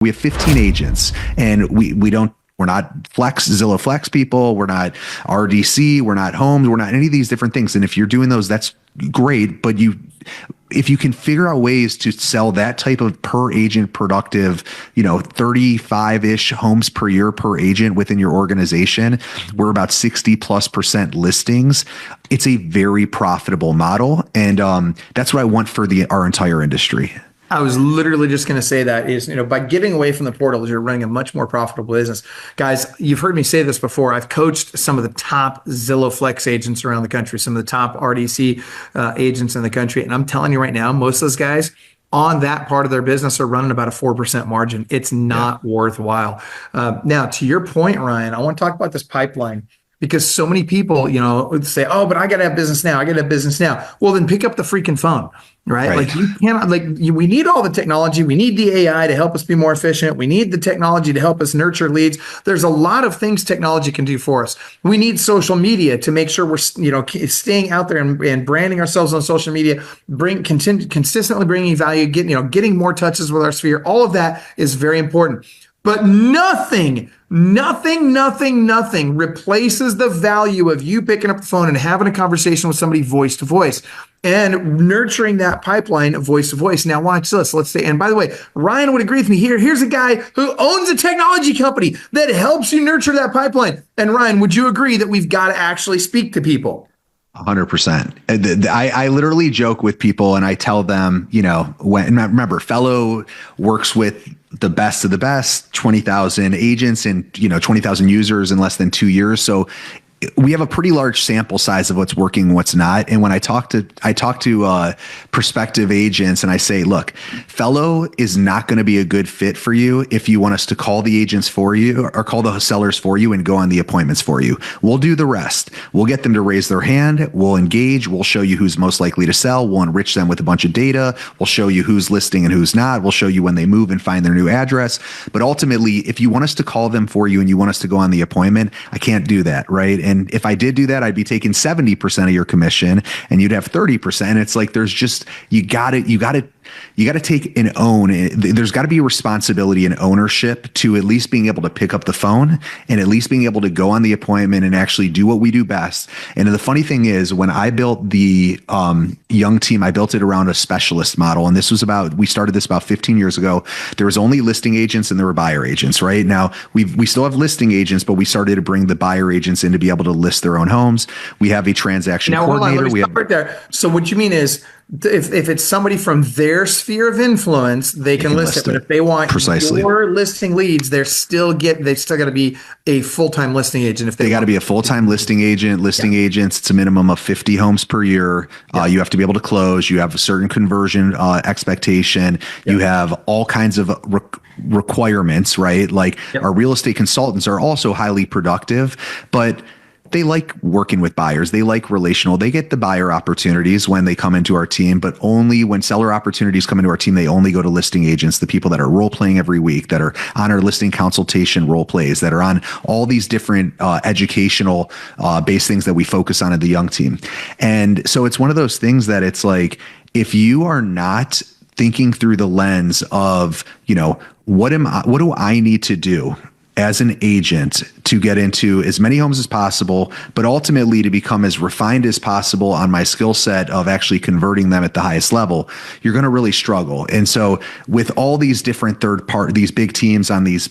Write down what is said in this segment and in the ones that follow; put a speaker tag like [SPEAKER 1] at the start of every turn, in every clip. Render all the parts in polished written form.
[SPEAKER 1] We have 15 agents, and we're not Zillow Flex people. We're not RDC. We're not homes. We're not any of these different things. And if you're doing those, that's great. But if you can figure out ways to sell that type of per agent productive, 35-ish homes per year per agent within your organization, we're about 60+% listings. It's a very profitable model. And that's what I want for our entire industry.
[SPEAKER 2] I was literally just going to say that is, by getting away from the portals, you're running a much more profitable business. Guys, you've heard me say this before. I've coached some of the top Zillow Flex agents around the country, some of the top RDC agents in the country. And I'm telling you right now, most of those guys on that part of their business are running about a 4% margin. It's not worthwhile. Now, to your point, Ryan, I want to talk about this pipeline. Because so many people, say, oh, but I got to have business now. I got to have business now. Well, then pick up the freaking phone, right? Like you cannot, we need all the technology. We need the AI to help us be more efficient. We need the technology to help us nurture leads. There's a lot of things technology can do for us. We need social media to make sure we're, staying out there and branding ourselves on social media, consistently bringing value, getting more touches with our sphere. All of that is very important. But nothing replaces the value of you picking up the phone and having a conversation with somebody voice to voice and nurturing that pipeline of voice to voice. Now watch this. Let's say, and by the way, Ryan would agree with me here. Here's a guy who owns a technology company that helps you nurture that pipeline. And Ryan, would you agree that we've got to actually speak to people?
[SPEAKER 1] 100%. I literally joke with people and I tell them, remember, Fello works with the best of the best, 20,000 agents and, 20,000 users in less than 2 years. So we have a pretty large sample size of what's working and what's not. And when I talk to prospective agents and I say, look, Fello is not going to be a good fit for you if you want us to call the agents for you or call the sellers for you and go on the appointments for you. We'll do the rest. We'll get them to raise their hand. We'll engage. We'll show you who's most likely to sell. We'll enrich them with a bunch of data. We'll show you who's listing and who's not. We'll show you when they move and find their new address. But ultimately, if you want us to call them for you and you want us to go on the appointment, I can't do that, right? And if I did do that, I'd be taking 70% of your commission and you'd have 30%. It's like, there's just, you got to take and own it. There's got to be a responsibility and ownership to at least being able to pick up the phone and at least being able to go on the appointment and actually do what we do best. And the funny thing is, when I built the young team, I built it around a specialist model. And we started this about 15 years ago. There was only listing agents and there were buyer agents, right? Now we still have listing agents, but we started to bring the buyer agents in to be able to list their own homes. We have a transaction coordinator.
[SPEAKER 2] Hold on, let me stop right there. So what you mean is, if it's somebody from their sphere of influence, they can list it. But if they want your listing leads, they've still got to be a full-time listing agent. If they got to be
[SPEAKER 1] a full-time listing agent. Listing agents, it's a minimum of 50 homes per year. You have to be able to close. You have a certain conversion expectation. You have all kinds of requirements, right? Like our real estate consultants are also highly productive, but they like working with buyers. They like relational. They get the buyer opportunities when they come into our team, but only when seller opportunities come into our team, they only go to listing agents, the people that are role playing every week, that are on our listing consultation role plays, that are on all these different educational based things that we focus on at the young team. And so it's one of those things that it's like, if you are not thinking through the lens of, what do I need to do as an agent to get into as many homes as possible, but ultimately to become as refined as possible on my skill set of actually converting them at the highest level, you're going to really struggle. And so with all these different these big teams on these,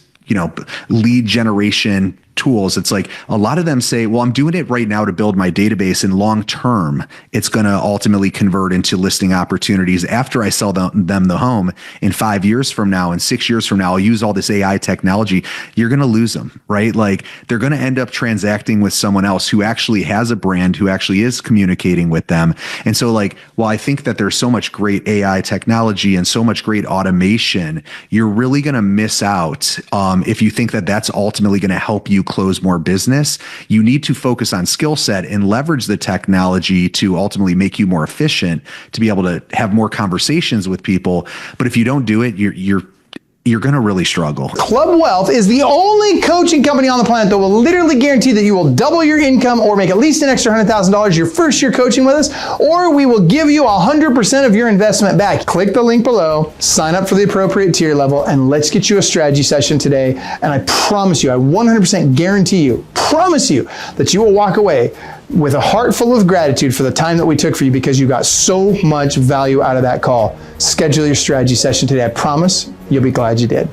[SPEAKER 1] lead generation tools, it's like a lot of them say, well, I'm doing it right now to build my database, and long term, it's going to ultimately convert into listing opportunities after I sell them the home in 5 years from now and 6 years from now. I'll use all this AI technology. You're going to lose them, right? Like they're going to end up transacting with someone else who actually has a brand, who actually is communicating with them. And so while I think that there's so much great AI technology and so much great automation, you're really going to miss out if you think that that's ultimately going to help you close more business. You need to focus on skill set and leverage the technology to ultimately make you more efficient, to be able to have more conversations with people. But if you don't do it, you're going to really struggle.
[SPEAKER 3] Club Wealth is the only coaching company on the planet that will literally guarantee that you will double your income or make at least an extra $100,000 your first year coaching with us, or we will give you 100% of your investment back. Click the link below, sign up for the appropriate tier level, and let's get you a strategy session today. And I promise you, I 100% guarantee you, promise you that you will walk away with a heart full of gratitude for the time that we took for you, because you got so much value out of that call. Schedule your strategy session today. I promise you'll be glad you did.